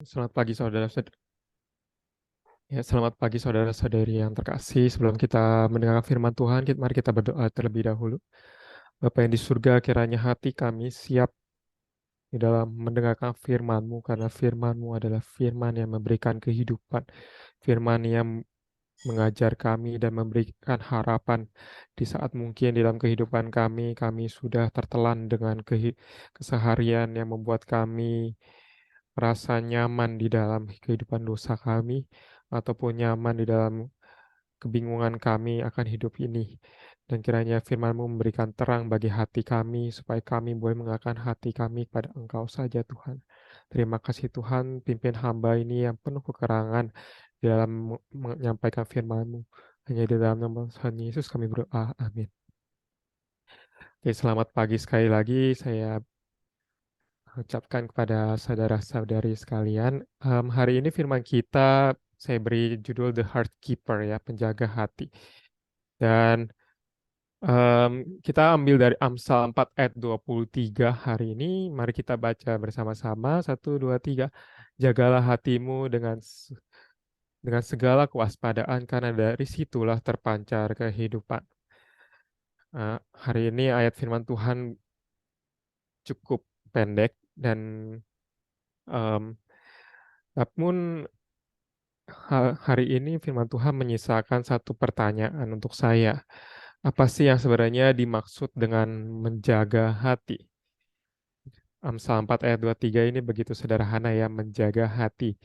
Selamat pagi saudara-saudari. Ya, selamat pagi saudara-saudari yang terkasih. Sebelum kita mendengarkan firman Tuhan, mari kita berdoa terlebih dahulu. Bapa yang di surga, kiranya hati kami siap di dalam mendengarkan firman-Mu, karena firman-Mu adalah firman yang memberikan kehidupan, firman yang mengajar kami dan memberikan harapan di saat mungkin di dalam kehidupan kami sudah tertelan dengan keseharian yang membuat kami merasa nyaman di dalam kehidupan dosa kami, ataupun nyaman di dalam kebingungan kami akan hidup ini. Dan kiranya firman-Mu memberikan terang bagi hati kami, supaya kami boleh mengarahkan hati kami kepada Engkau saja Tuhan. Terima kasih Tuhan, pimpin hamba ini yang penuh kekurangan di dalam menyampaikan firman-Mu. Hanya di dalam nama Tuhan Yesus kami berdoa, amin. Oke, selamat pagi sekali lagi saya ucapkan kepada saudara-saudari sekalian. Hari ini firman kita saya beri judul The Heart Keeper ya, penjaga hati. Dan kita ambil dari Amsal 4 ayat 23 hari ini. Mari kita baca bersama-sama. 1, 2, 3. Jagalah hatimu dengan segala kewaspadaan, karena dari situlah terpancar kehidupan. Hari ini ayat firman Tuhan cukup pendek dan um, namun hari ini firman Tuhan menyisakan satu pertanyaan untuk saya. Apa sih yang sebenarnya dimaksud dengan menjaga hati? Amsal 4 ayat 23 ini begitu sederhana ya, menjaga hati.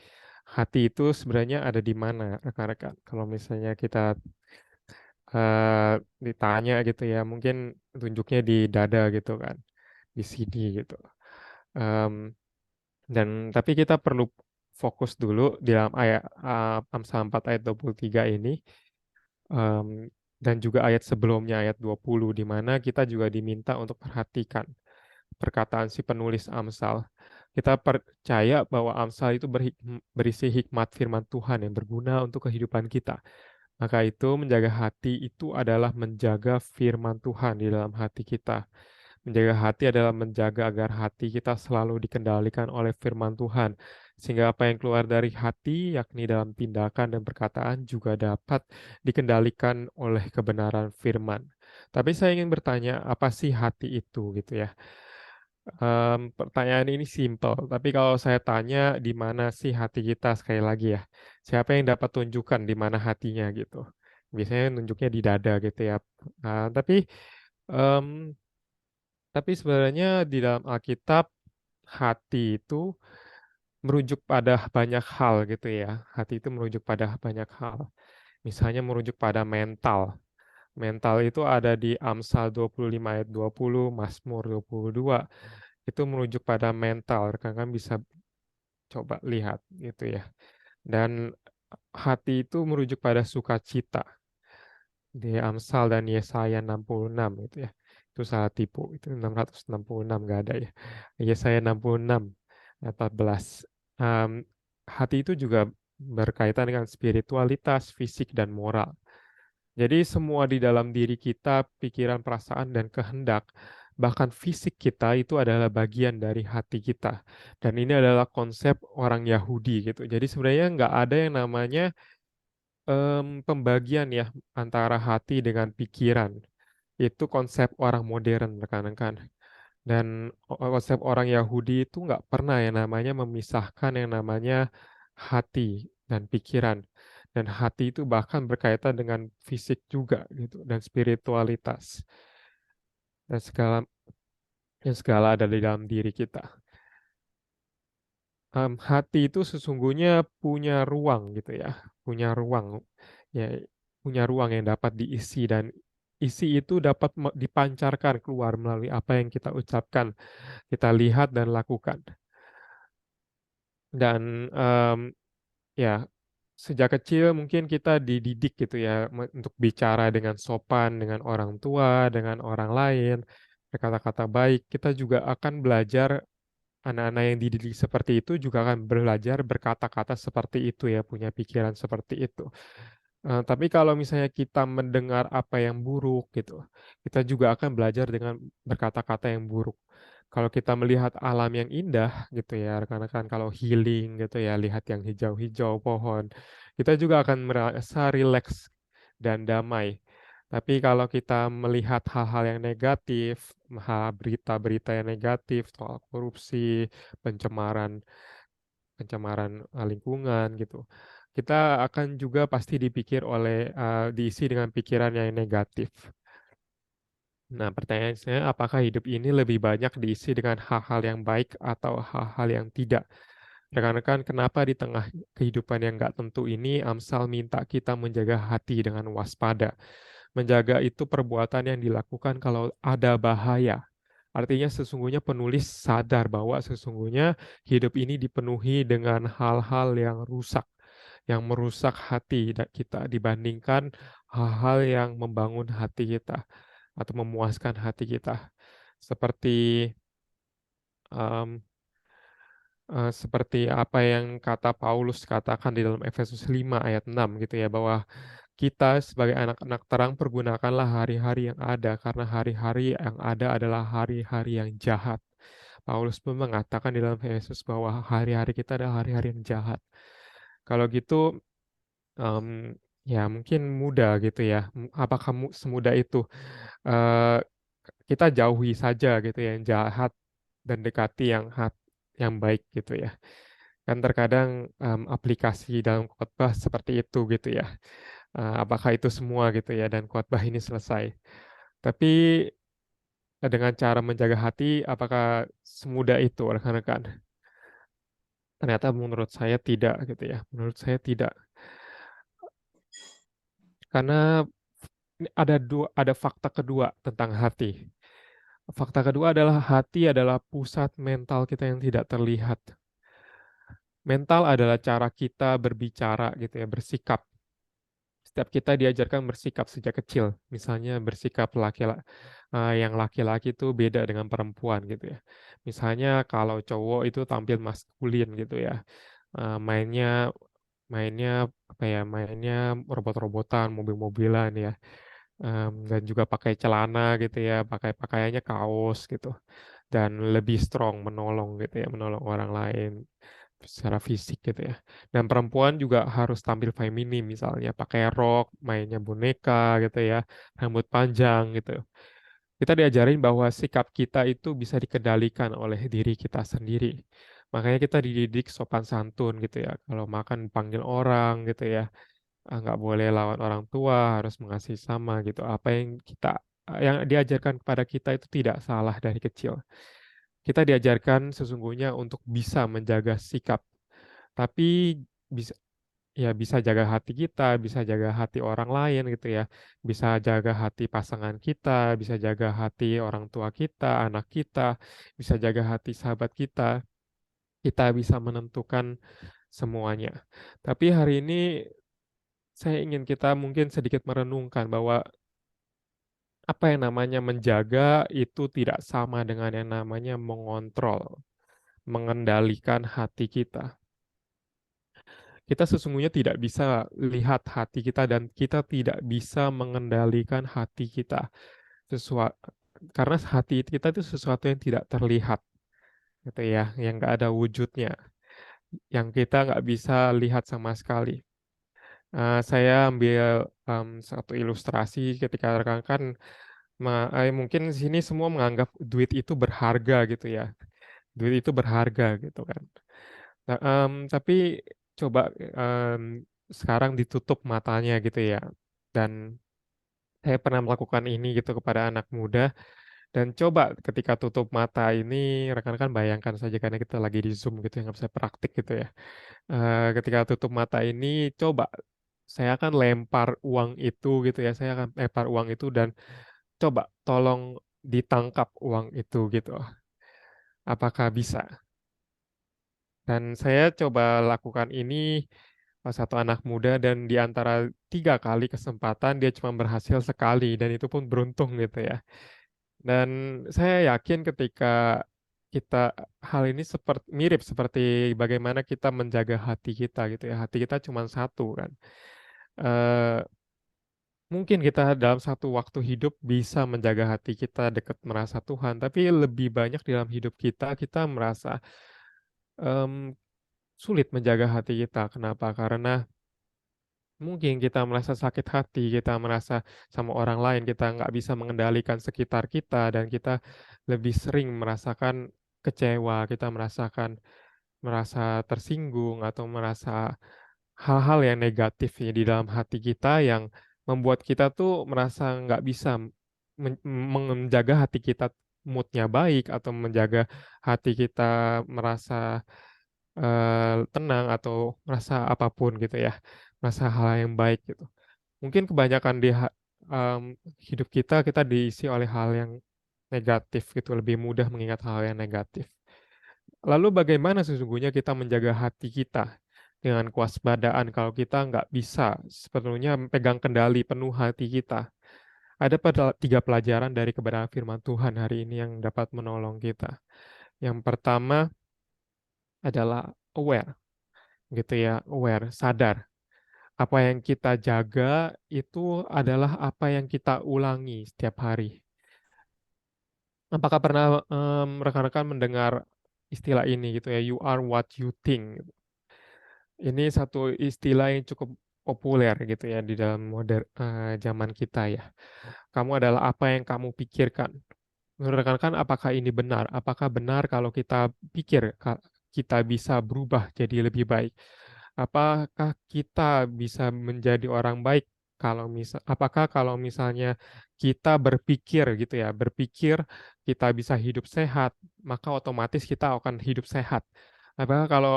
Hati itu sebenarnya ada di mana, rekan-rekan? Kalau misalnya kita ditanya gitu ya, mungkin tunjuknya di dada gitu kan, di sini gitu. Mmm, tapi kita perlu fokus dulu di dalam ayat, Amsal 4 ayat 23 ini, mmm, dan juga ayat sebelumnya, ayat 20, di mana kita juga diminta untuk perhatikan perkataan si penulis Amsal. Kita percaya bahwa Amsal itu berisi hikmat firman Tuhan yang berguna untuk kehidupan kita. Maka itu menjaga hati itu adalah menjaga firman Tuhan di dalam hati kita. Menjaga hati adalah menjaga agar hati kita selalu dikendalikan oleh firman Tuhan, sehingga apa yang keluar dari hati, yakni dalam tindakan dan perkataan, juga dapat dikendalikan oleh kebenaran firman. Tapi saya ingin bertanya, apa sih hati itu gitu ya? Pertanyaan ini simpel, tapi kalau saya tanya di mana sih hati kita, sekali lagi ya, siapa yang dapat tunjukkan di mana hatinya gitu? Biasanya nunjuknya di dada gitu ya. Mmm, tapi sebenarnya di dalam Alkitab, hati itu merujuk pada banyak hal gitu ya. Hati itu merujuk pada banyak hal. Misalnya merujuk pada mental. Mental itu ada di Amsal 25 ayat 20, Mazmur 22. Itu merujuk pada mental, rekan-rekan bisa coba lihat gitu ya. Dan hati itu merujuk pada sukacita. Di Amsal dan Yesaya 66 itu ya. Itu salah tipu, itu 666 nggak ada ya. Yesaya 66 ayat 14. Hati itu juga berkaitan dengan spiritualitas, fisik, dan moral. Jadi semua di dalam diri kita, pikiran, perasaan, dan kehendak, bahkan fisik kita itu adalah bagian dari hati kita. Dan ini adalah konsep orang Yahudi gitu. Jadi sebenarnya nggak ada yang namanya pembagian ya antara hati dengan pikiran. Itu konsep orang modern rekan-rekan. Dan konsep orang Yahudi itu nggak pernah yang namanya memisahkan yang namanya hati dan pikiran. Dan hati itu bahkan berkaitan dengan fisik juga gitu dan spiritualitas dan segala ada di dalam diri kita. Hati itu sesungguhnya punya ruang gitu ya, punya ruang, ya punya ruang yang dapat diisi dan isi itu dapat dipancarkan keluar melalui apa yang kita ucapkan, kita lihat dan lakukan. Dan, ya sejak kecil mungkin kita dididik gitu ya untuk bicara dengan sopan dengan orang tua, dengan orang lain, berkata-kata baik. Kita juga akan belajar. Anak-anak yang dididik seperti itu juga akan belajar berkata-kata seperti itu ya, punya pikiran seperti itu. Tapi kalau misalnya kita mendengar apa yang buruk gitu, kita juga akan belajar dengan berkata-kata yang buruk. Kalau kita melihat alam yang indah gitu ya, rekan-rekan, kalau healing gitu ya, lihat yang hijau-hijau pohon, kita juga akan merasa rileks dan damai. Tapi kalau kita melihat hal-hal yang negatif, berita-berita yang negatif soal korupsi, pencemaran pencemaran lingkungan gitu, kita akan juga pasti diisi dengan pikiran yang negatif. Nah, pertanyaan saya, apakah hidup ini lebih banyak diisi dengan hal-hal yang baik atau hal-hal yang tidak? Rekan-rekan, kenapa di tengah kehidupan yang nggak tentu ini, Amsal minta kita menjaga hati dengan waspada. Menjaga itu perbuatan yang dilakukan kalau ada bahaya. Artinya sesungguhnya penulis sadar bahwa sesungguhnya hidup ini dipenuhi dengan hal-hal yang rusak, yang merusak hati kita dibandingkan hal-hal yang membangun hati kita atau memuaskan hati kita. Seperti em, seperti apa yang kata Paulus katakan di dalam Efesus 5 ayat 6 gitu ya, bahwa kita sebagai anak-anak terang pergunakanlah hari-hari yang ada karena hari-hari yang ada adalah hari-hari yang jahat. Paulus pun mengatakan di dalam Efesus bahwa hari-hari kita adalah hari-hari yang jahat. Kalau gitu, ya mungkin mudah gitu ya. Apakah semudah itu? Eee, kita jauhi saja gitu ya yang jahat dan dekati yang baik gitu ya. Kan terkadang, aplikasi dalam khotbah seperti itu gitu ya. Apakah itu semua gitu ya dan khotbah ini selesai. Tapi, dengan cara menjaga hati apakah semudah itu rekan-rekan? Ternyata menurut saya tidak gitu ya, menurut saya tidak. Karena ada fakta kedua tentang hati. Fakta kedua adalah hati adalah pusat mental kita yang tidak terlihat. Mental adalah cara kita berbicara gitu ya, bersikap. Setiap kita diajarkan bersikap sejak kecil. Misalnya bersikap yang laki-laki itu beda dengan perempuan gitu ya. Misalnya kalau cowok itu tampil maskulin gitu ya, mainnya mainnya mainnya robot-robotan, mobil-mobilan ya, dan juga pakai celana gitu ya, pakaiannya kaos gitu, dan lebih strong, menolong gitu ya, menolong orang lain secara fisik gitu ya. Dan perempuan juga harus tampil feminim misalnya pakai rok, mainnya boneka gitu ya, rambut panjang gitu. Kita diajarin bahwa sikap kita itu bisa dikendalikan oleh diri kita sendiri. Makanya kita dididik sopan santun gitu ya, kalau makan panggil orang gitu ya, nggak boleh lawan orang tua, harus mengasihi sama gitu. Yang diajarkan kepada kita itu tidak salah dari kecil. Kita diajarkan sesungguhnya untuk bisa menjaga sikap, tapi bisa bisa jaga hati kita, bisa jaga hati orang lain gitu ya, bisa jaga hati pasangan kita, bisa jaga hati orang tua kita, anak kita, bisa jaga hati sahabat kita bisa menentukan semuanya. Tapi hari ini saya ingin kita mungkin sedikit merenungkan bahwa apa yang namanya menjaga itu tidak sama dengan yang namanya mengontrol, mengendalikan hati kita. Kita sesungguhnya tidak bisa lihat hati kita dan kita tidak bisa mengendalikan hati kita. Sesua karena hati kita itu sesuatu yang tidak terlihat, gitu ya, yang nggak ada wujudnya, yang kita nggak bisa lihat sama sekali. Saya ambil, satu ilustrasi ketika rekan-rekan mungkin di sini semua menganggap duit itu berharga gitu ya, duit itu berharga gitu kan. Nah, tapi coba, sekarang ditutup matanya gitu ya, dan saya pernah melakukan ini gitu kepada anak muda, dan coba ketika tutup mata ini rekan-rekan bayangkan saja karena kita lagi di Zoom gitu ya, nggak bisa praktik gitu ya. Ketika tutup mata ini coba saya akan lempar uang itu gitu ya, saya akan lempar uang itu dan coba tolong ditangkap uang itu gitu, apakah bisa? Dan saya coba lakukan ini satu anak muda dan di antara 3 kali kesempatan dia cuma berhasil sekali dan itu pun beruntung gitu ya. Dan saya yakin ketika kita hal ini mirip seperti bagaimana kita menjaga hati kita gitu ya, hati kita cuma satu kan. Eee Mungkin kita dalam satu waktu hidup bisa menjaga hati kita dekat merasa Tuhan, tapi lebih banyak dalam hidup kita, kita merasa, mmm, sulit menjaga hati kita. Kenapa? Karena mungkin kita merasa sakit hati, kita merasa sama orang lain, kita nggak bisa mengendalikan sekitar kita, dan kita lebih sering merasakan kecewa, kita merasa tersinggung atau merasa hal-hal yang negatif ya di dalam hati kita yang membuat kita tuh merasa nggak bisa menjaga hati kita mood-nya baik atau menjaga hati kita merasa, tenang atau merasa apapun gitu ya, merasa hal yang baik gitu. Mungkin kebanyakan hidup kita diisi oleh hal yang negatif gitu, lebih mudah mengingat hal yang negatif. Lalu bagaimana sesungguhnya kita menjaga hati kita dengan kewaspadaan kalau kita nggak bisa sepenuhnya pegang kendali penuh hati kita? Ada 3 pelajaran dari kebenaran firman Tuhan hari ini yang dapat menolong kita. Yang pertama adalah aware gitu ya, aware, sadar. Apa yang kita jaga itu adalah apa yang kita ulangi setiap hari. Apakah pernah, rekan-rekan mendengar istilah ini gitu ya, "You are what you think." Ini satu istilah yang cukup populer gitu ya di dalam zaman kita ya. Kamu adalah apa yang kamu pikirkan. Menurut rekan-rekan apakah ini benar? Apakah benar kalau kita pikir kita bisa berubah jadi lebih baik? Apakah kita bisa menjadi orang baik apakah kalau misalnya kita berpikir gitu ya, berpikir kita bisa hidup sehat, maka otomatis kita akan hidup sehat. Apakah kalau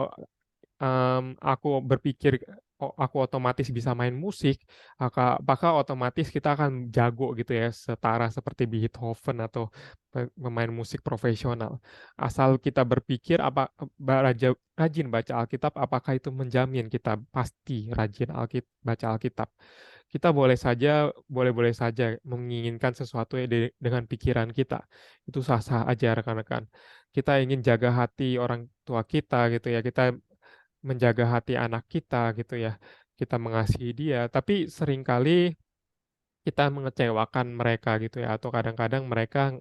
aku berpikir, aku otomatis bisa main musik, apakah otomatis kita akan jago gitu ya, setara seperti Beethoven atau pemain musik profesional. Asal kita berpikir rajin baca Alkitab, apakah itu menjamin kita pasti rajin baca Alkitab? Kita boleh-boleh saja menginginkan sesuatu ya dengan pikiran kita, itu sah-sah aja rekan-rekan. Kita ingin jaga hati orang tua kita gitu ya, kita menjaga hati anak kita gitu ya, kita mengasihi dia, tapi seringkali kita mengecewakan mereka gitu ya, atau kadang-kadang mereka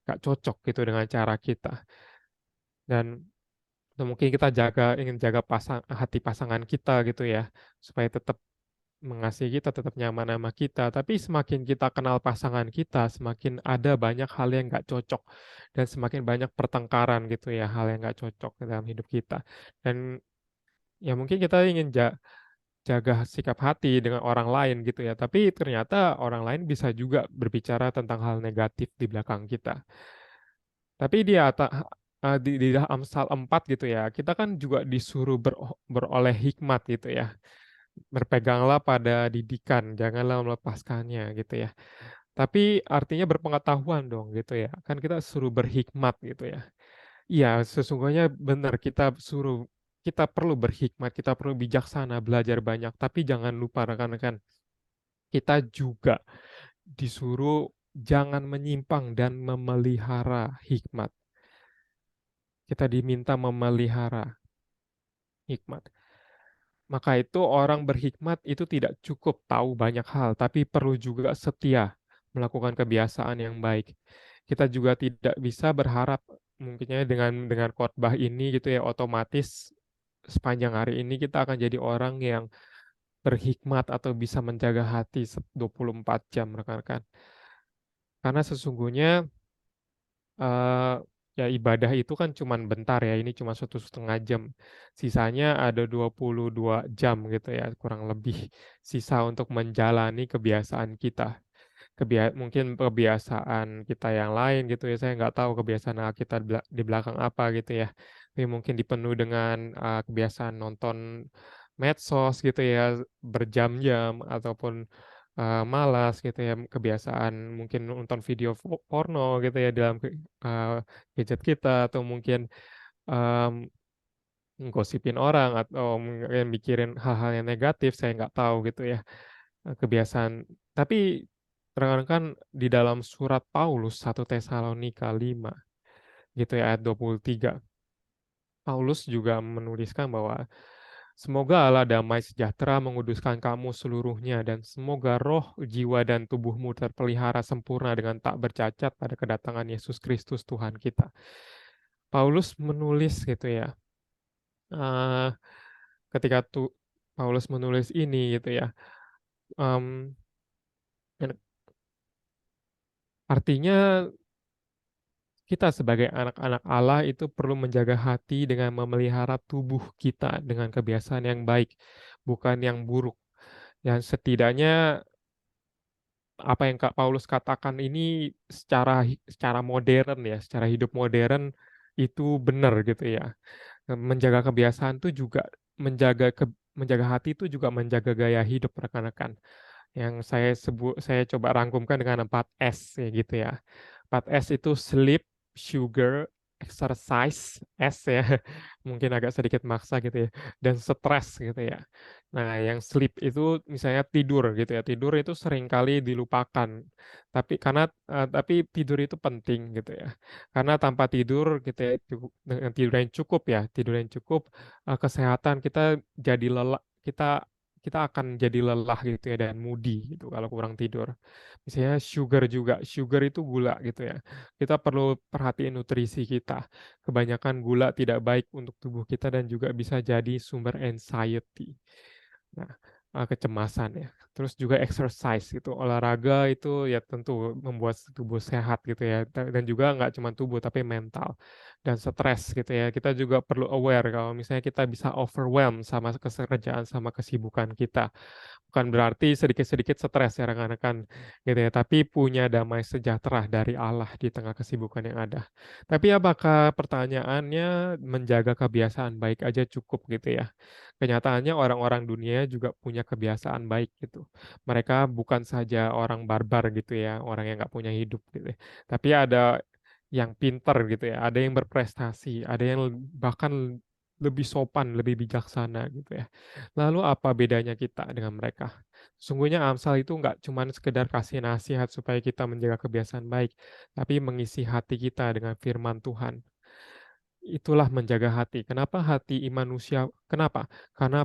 nggak cocok gitu dengan cara kita. Dan atau mungkin kita ingin jaga hati pasangan kita gitu ya, supaya tetap mengasihi kita, tetap nyaman sama kita. Tapi semakin kita kenal pasangan kita, semakin ada banyak hal yang nggak cocok dan semakin banyak pertengkaran gitu ya, hal yang nggak cocok dalam hidup kita. Dan ya mungkin kita ingin jaga sikap hati dengan orang lain gitu ya, tapi ternyata orang lain bisa juga berbicara tentang hal negatif di belakang kita. Tapi di dalam Amsal 4 gitu ya, kita kan juga disuruh beroleh hikmat gitu ya. Berpeganglah pada didikan, janganlah melepaskannya gitu ya. Tapi artinya berpengetahuan dong gitu ya, kan kita suruh berhikmat gitu ya. Iya, sesungguhnya benar kita perlu berhikmat, kita perlu bijaksana, belajar banyak, tapi jangan lupa rekan-rekan, kita juga disuruh jangan menyimpang dan memelihara hikmat. Kita diminta memelihara hikmat. Maka itu orang berhikmat itu tidak cukup tahu banyak hal, tapi perlu juga setia melakukan kebiasaan yang baik. Kita juga tidak bisa berharap mungkinnya dengan khotbah ini gitu ya, otomatis sepanjang hari ini kita akan jadi orang yang berhikmat atau bisa menjaga hati 24 jam rekan-rekan. Karena sesungguhnya, eee, ya ibadah itu kan cuman bentar ya, ini cuma 1,5 jam. Sisanya ada 22 jam gitu ya, kurang lebih sisa untuk menjalani kebiasaan kita. Mungkin kebiasaan kita yang lain gitu ya, saya nggak tahu kebiasaan kita di belakang apa gitu ya. Tapi mungkin dipenuhi dengan, kebiasaan nonton medsos gitu ya, berjam-jam ataupun, malas gitu ya, kebiasaan mungkin nonton video porno gitu ya dalam gadget kita atau mungkin, mmm, ngosipin orang atau mungkin mikirin hal-hal yang negatif, saya nggak tahu gitu ya. Kebiasaan tapi rekan-rekan di dalam surat Paulus 1 Tesalonika 5 gitu ya ayat 23, Paulus juga menuliskan bahwa Semoga Allah damai sejahtera menguduskan kamu seluruhnya, dan semoga roh, jiwa, dan tubuhmu terpelihara sempurna dengan tak bercacat pada kedatangan Yesus Kristus Tuhan kita. Paulus menulis gitu ya, eh, ketika Paulus menulis ini gitu ya, em, artinya kita sebagai anak-anak Allah itu perlu menjaga hati dengan memelihara tubuh kita dengan kebiasaan yang baik, bukan yang buruk. Dan setidaknya apa yang Kak Paulus katakan ini secara modern ya, secara hidup modern itu benar gitu ya. Menjaga kebiasaan itu juga menjaga hati itu juga menjaga gaya hidup rekan-rekan. Yang saya coba rangkumkan dengan 4S ya gitu ya. 4S itu sleep, sugar, exercise, S ya. Mungkin agak sedikit maksa gitu ya. Dan stress gitu ya. Nah, yang sleep itu misalnya tidur gitu ya. Tidur itu seringkali dilupakan. Tapi tidur itu penting gitu ya. Karena tanpa tidur gitu ya, dengan tidur yang cukup ya, tidur yang cukup, kesehatan kita jadi lelah, kita akan jadi lelah gitu ya dan moody gitu kalau kurang tidur. Misalnya sugar juga, sugar itu gula gitu ya. Kita perlu perhatiin nutrisi kita. Kebanyakan gula tidak baik untuk tubuh kita dan juga bisa jadi sumber anxiety. Nah, kecemasan ya. Terus juga exercise gitu, olahraga itu ya tentu membuat tubuh sehat gitu ya. Dan juga nggak cuma tubuh tapi mental dan stres gitu ya. Kita juga perlu aware kalau misalnya kita bisa overwhelm sama kerjaan sama kesibukan kita. Bukan berarti sedikit-sedikit stres ya rekan-rekan gitu ya, tapi punya damai sejahtera dari Allah di tengah kesibukan yang ada. Tapi apakah pertanyaannya menjaga kebiasaan baik aja cukup gitu ya? Kenyataannya orang-orang dunia juga punya kebiasaan baik gitu. Mereka bukan saja orang barbar gitu ya, orang yang nggak punya hidup gitu ya. Tapi ada yang pinter gitu ya, ada yang berprestasi, ada yang bahkan lebih sopan, lebih bijaksana gitu ya. Lalu apa bedanya kita dengan mereka? Sesungguhnya Amsal itu nggak cuman sekedar kasih nasihat supaya kita menjaga kebiasaan baik, tapi mengisi hati kita dengan firman Tuhan. Itulah menjaga hati. Kenapa?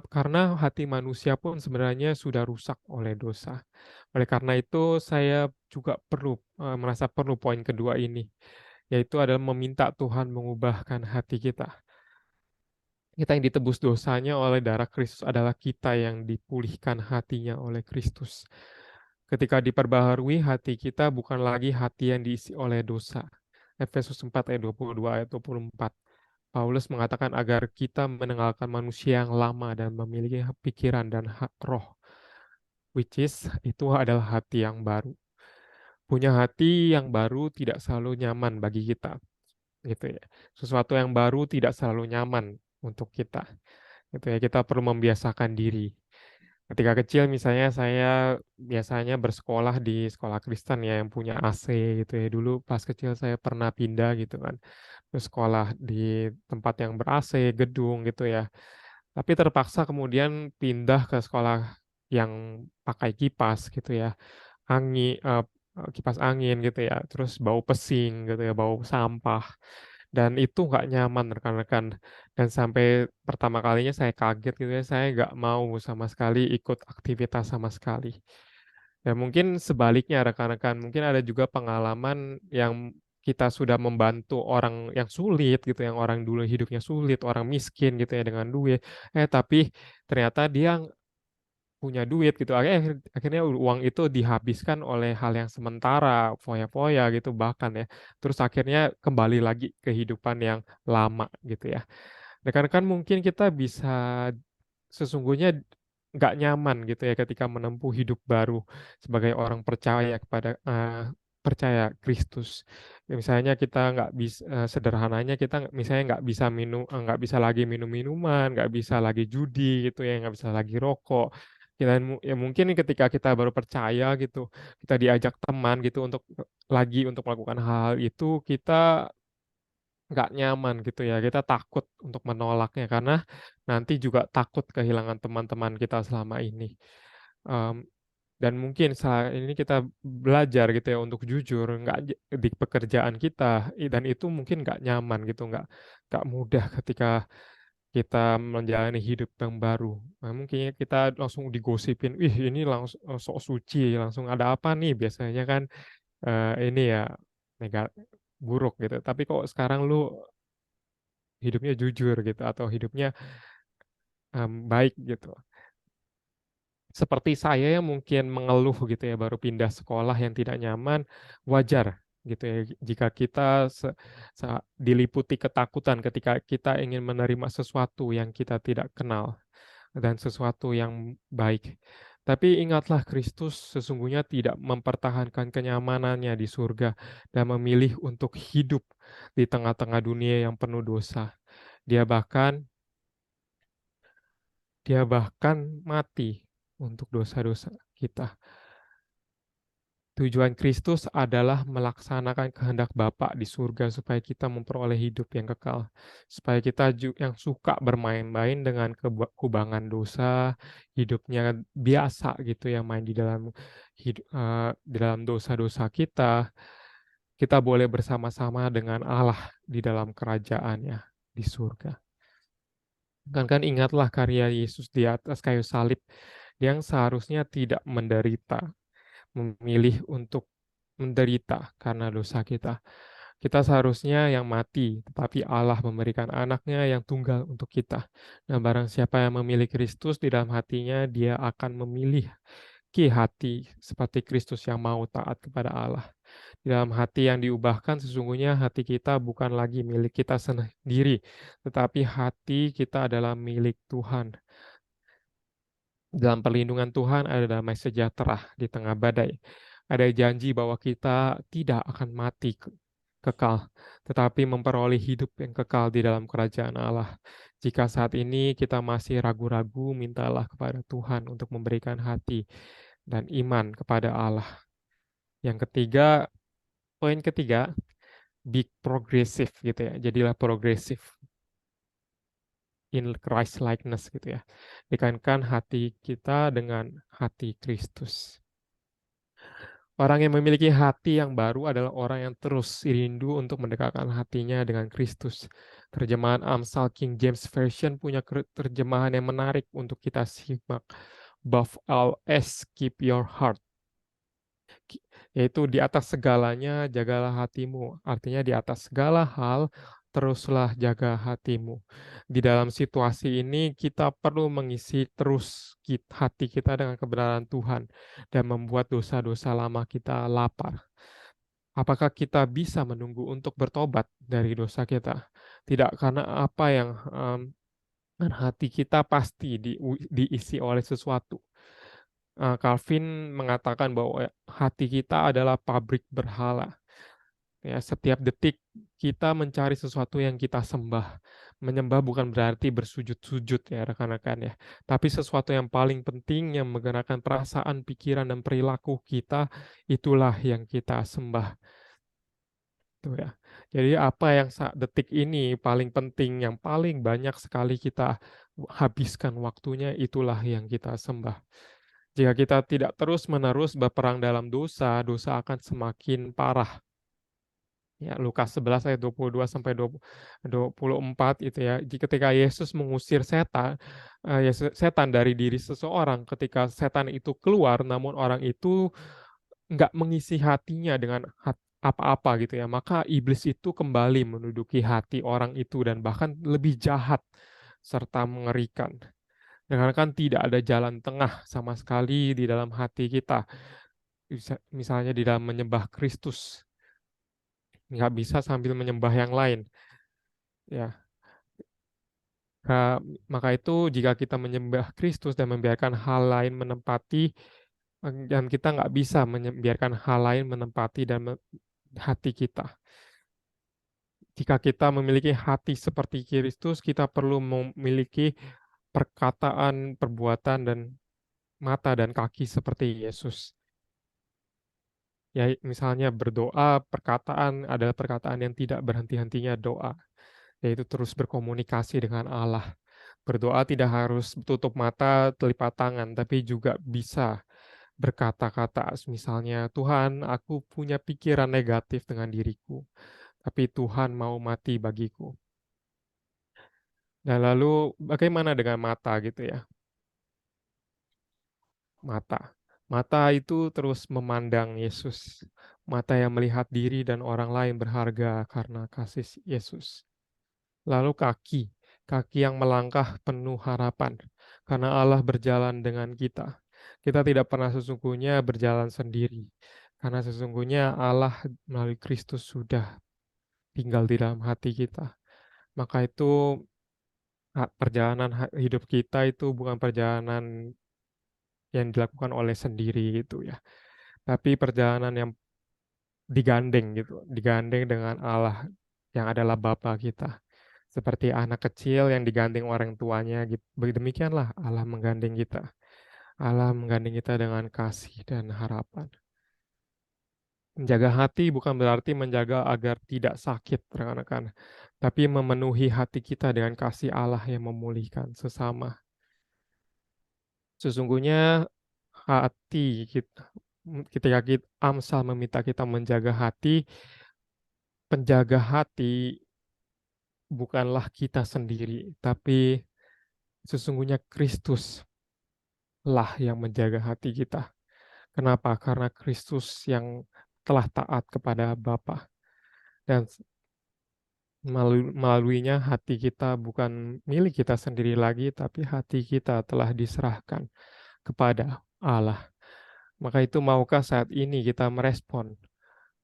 Karena hati manusia pun sebenarnya sudah rusak oleh dosa. Oleh karena itu saya juga merasa perlu poin kedua ini, yaitu adalah meminta Tuhan mengubahkan hati kita. Kita yang ditebus dosanya oleh darah Kristus adalah kita yang dipulihkan hatinya oleh Kristus. Ketika diperbaharui, hati kita bukan lagi hati yang diisi oleh dosa. Efesus 4 ayat 22 ayat 24. Paulus mengatakan agar kita meninggalkan manusia yang lama dan memiliki pikiran dan roh, which is itu adalah hati yang baru. Punya hati yang baru tidak selalu nyaman bagi kita, gitu ya. Sesuatu yang baru tidak selalu nyaman untuk kita, gitu ya. Kita perlu membiasakan diri. Ketika kecil misalnya saya biasanya bersekolah di sekolah Kristen ya yang punya AC gitu ya. Dulu pas kecil saya pernah pindah gitu kan. Terus sekolah di tempat yang ber-AC, gedung gitu ya. Tapi terpaksa kemudian pindah ke sekolah yang pakai kipas gitu ya. Kipas angin gitu ya. Terus bau pesing gitu ya, bau sampah. Dan itu nggak nyaman rekan-rekan. Dan sampai pertama kalinya saya kaget gitu ya, saya nggak mau sama sekali ikut aktivitas sama sekali. Dan mungkin sebaliknya rekan-rekan, mungkin ada juga pengalaman yang kita sudah membantu orang yang sulit gitu, yang orang dulu hidupnya sulit, orang miskin gitu ya dengan duit. Tapi ternyata dia punya duit gitu. Akhirnya uang itu dihabiskan oleh hal yang sementara, foya-foya gitu bahkan ya. Terus akhirnya kembali lagi ke kehidupan yang lama gitu ya. Rekan-rekan mungkin kita bisa sesungguhnya nggak nyaman gitu ya ketika menempuh hidup baru sebagai orang percaya percaya Kristus. Ya, misalnya kita nggak bisa sederhananya kita misalnya nggak bisa lagi minum minuman, nggak bisa lagi judi gitu ya, nggak bisa lagi rokok. Ya mungkin ketika kita baru percaya gitu, kita diajak teman gitu untuk melakukan hal itu, kita nggak nyaman gitu ya, kita takut untuk menolaknya karena nanti juga takut kehilangan teman-teman kita selama ini. Mmm, dan mungkin saat ini kita belajar gitu ya untuk jujur, nggak di pekerjaan kita, dan itu mungkin nggak nyaman gitu, nggak mudah ketika kita menjalani hidup yang baru. Nah, mungkin kita langsung digosipin, "Ih, ini langsung sok suci, langsung ada apa nih?" Biasanya kan ini ya buruk gitu. Tapi kok sekarang lu hidupnya jujur gitu atau hidupnya baik gitu. Seperti saya yang mungkin mengeluh gitu ya, baru pindah sekolah yang tidak nyaman, wajar gitu ya jika kita diliputi ketakutan ketika kita ingin menerima sesuatu yang kita tidak kenal dan sesuatu yang baik. Tapi ingatlah Kristus sesungguhnya tidak mempertahankan kenyamanannya di surga dan memilih untuk hidup di tengah-tengah dunia yang penuh dosa. Dia bahkan dia bahkan mati untuk dosa-dosa kita. Tujuan Kristus adalah melaksanakan kehendak Bapa di surga supaya kita memperoleh hidup yang kekal. Supaya kita yang suka bermain-main dengan kubangan dosa, hidupnya biasa gitu ya, main di dalam dosa-dosa kita boleh bersama-sama dengan Allah di dalam kerajaannya di surga. Kan ingatlah karya Yesus di atas kayu salib yang seharusnya tidak menderita, memilih untuk menderita karena dosa kita. Kita seharusnya yang mati, tetapi Allah memberikan anaknya yang tunggal untuk kita. Nah, barang siapa yang memilih Kristus di dalam hatinya, dia akan memiliki hati seperti Kristus yang mau taat kepada Allah. Di dalam hati yang diubahkan, sesungguhnya hati kita bukan lagi milik kita sendiri, tetapi hati kita adalah milik Tuhan. Dalam perlindungan Tuhan ada damai sejahtera di tengah badai. Ada janji bahwa kita tidak akan mati kekal, tetapi memperoleh hidup yang kekal di dalam kerajaan Allah. Jika saat ini kita masih ragu-ragu, mintalah kepada Tuhan untuk memberikan hati dan iman kepada Allah. Yang ketiga, poin ketiga, be progressive gitu ya. Jadilah progresif in Christ likeness gitu ya. Dikaitkan hati kita dengan hati Kristus. Orang yang memiliki hati yang baru adalah orang yang terus rindu untuk mendekatkan hatinya dengan Kristus. Terjemahan Amsal King James Version punya terjemahan yang menarik untuk kita simak. Above all else, keep your heart. Yaitu di atas segalanya, jagalah hatimu. Artinya di atas segala hal, teruslah jaga hatimu. Di dalam situasi ini, kita perlu mengisi terus hati kita dengan kebenaran Tuhan dan membuat dosa-dosa lama kita lapar. Apakah kita bisa menunggu untuk bertobat dari dosa kita? Tidak karena apa yang hati kita pasti diisi oleh sesuatu. Calvin mengatakan bahwa hati kita adalah pabrik berhala. Ya, setiap detik kita mencari sesuatu yang kita sembah. Menyembah bukan berarti bersujud-sujud ya rekan-rekan ya. Tapi sesuatu yang paling penting yang menggerakkan perasaan, pikiran, dan perilaku kita, itulah yang kita sembah. Tuh ya. Jadi apa yang saat detik ini paling penting, yang paling banyak sekali kita habiskan waktunya, itulah yang kita sembah. Jika kita tidak terus-menerus berperang dalam dosa, dosa akan semakin parah. Ya, Lukas 11 ayat 22 sampai 24 itu ya. Ketika Yesus mengusir setan dari diri seseorang, ketika setan itu keluar, namun orang itu nggak mengisi hatinya dengan apa-apa gitu ya, maka iblis itu kembali menduduki hati orang itu dan bahkan lebih jahat serta mengerikan. Dengan kan tidak ada jalan tengah sama sekali di dalam hati kita. Misalnya di dalam menyembah Kristus, nggak bisa sambil menyembah yang lain. Ya, maka itu jika kita menyembah Kristus dan membiarkan hal lain menempati, dan kita nggak bisa membiarkan hal lain menempati hati kita. Jika kita memiliki hati seperti Kristus, kita perlu memiliki perkataan, perbuatan, dan mata dan kaki seperti Yesus. Ya, misalnya berdoa, perkataan adalah perkataan yang tidak berhenti-hentinya doa, yaitu terus berkomunikasi dengan Allah. Berdoa tidak harus tutup mata, telipat tangan, tapi juga bisa berkata-kata, misalnya, Tuhan, aku punya pikiran negatif dengan diriku, tapi Tuhan mau mati bagiku. Dan lalu bagaimana dengan mata gitu ya? Mata. Mata itu terus memandang Yesus. Mata yang melihat diri dan orang lain berharga karena kasih Yesus. Lalu kaki. Kaki yang melangkah penuh harapan. Karena Allah berjalan dengan kita. Kita tidak pernah sesungguhnya berjalan sendiri. Karena sesungguhnya Allah melalui Kristus sudah tinggal di dalam hati kita. Maka itu perjalanan hidup kita itu bukan perjalanan yang dilakukan oleh sendiri gitu ya. Tapi perjalanan yang digandeng gitu, digandeng dengan Allah yang adalah Bapa kita. Seperti anak kecil yang digandeng orang tuanya gitu. Demikianlah Allah menggandeng kita. Allah menggandeng kita dengan kasih dan harapan. Menjaga hati bukan berarti menjaga agar tidak sakit, rekan-rekan, tapi memenuhi hati kita dengan kasih Allah yang memulihkan sesama. Sesungguhnya hati kita, ketika Amsal meminta kita menjaga hati, penjaga hati bukanlah kita sendiri, tapi sesungguhnya Kristuslah yang menjaga hati kita. Kenapa? Karena Kristus yang telah taat kepada Bapa dan melaluinya hati kita bukan milik kita sendiri lagi, tapi hati kita telah diserahkan kepada Allah. Maka itu maukah saat ini kita merespon,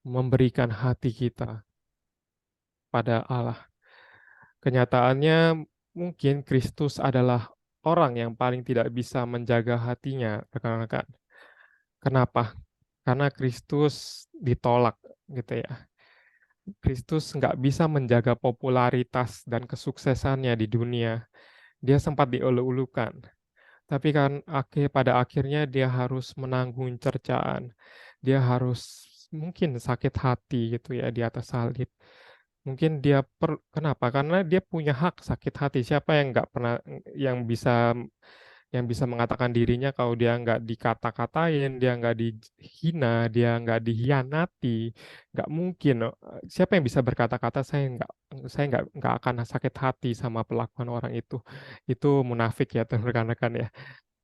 memberikan hati kita pada Allah? Kenyataannya mungkin Kristus adalah orang yang paling tidak bisa menjaga hatinya, rekan-rekan. Kenapa? Karena Kristus ditolak gitu ya. Kristus nggak bisa menjaga popularitas dan kesuksesannya di dunia. Dia sempat dielu-elukan. Tapi kan pada akhirnya dia harus menanggung cercaan. Dia harus mungkin sakit hati gitu ya di atas salib. Mungkin kenapa? Karena dia punya hak sakit hati. Siapa yang nggak pernah yang bisa yang bisa mengatakan dirinya kalau dia nggak dikata-katain, dia nggak dihina, dia nggak dihianati, nggak mungkin. Siapa yang bisa berkata-kata saya nggak akan sakit hati sama perlakuan orang itu. Itu munafik ya, rekan-rekan ya.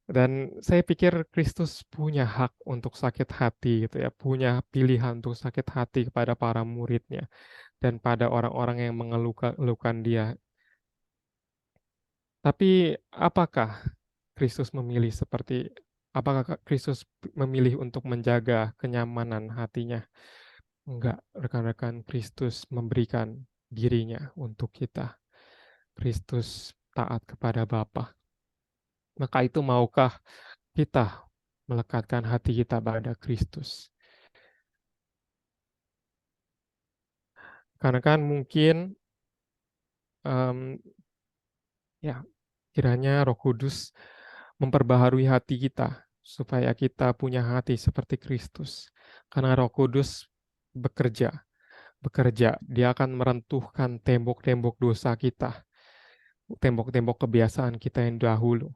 Dan saya pikir Kristus punya hak untuk sakit hati gitu ya, punya pilihan untuk sakit hati kepada para muridnya dan pada orang-orang yang mengeluhkan dia. Tapi apakah Kristus memilih untuk menjaga kenyamanan hatinya? Enggak, rekan-rekan, Kristus memberikan dirinya untuk kita. Kristus taat kepada Bapa. Maka itu maukah kita melekatkan hati kita pada Kristus? Karena kan mungkin em, ya kiranya Roh Kudus memperbaharui hati kita supaya kita punya hati seperti Kristus. Karena Roh Kudus bekerja, dia akan meruntuhkan tembok-tembok dosa kita, tembok-tembok kebiasaan kita yang dahulu,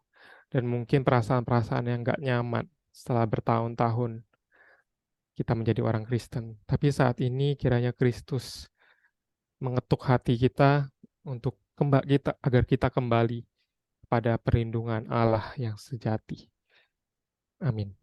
dan mungkin perasaan-perasaan yang gak nyaman setelah bertahun-tahun kita menjadi orang Kristen. Tapi saat ini kiranya Kristus mengetuk hati kita untuk agar kita kembali pada perlindungan Allah yang sejati. Amin.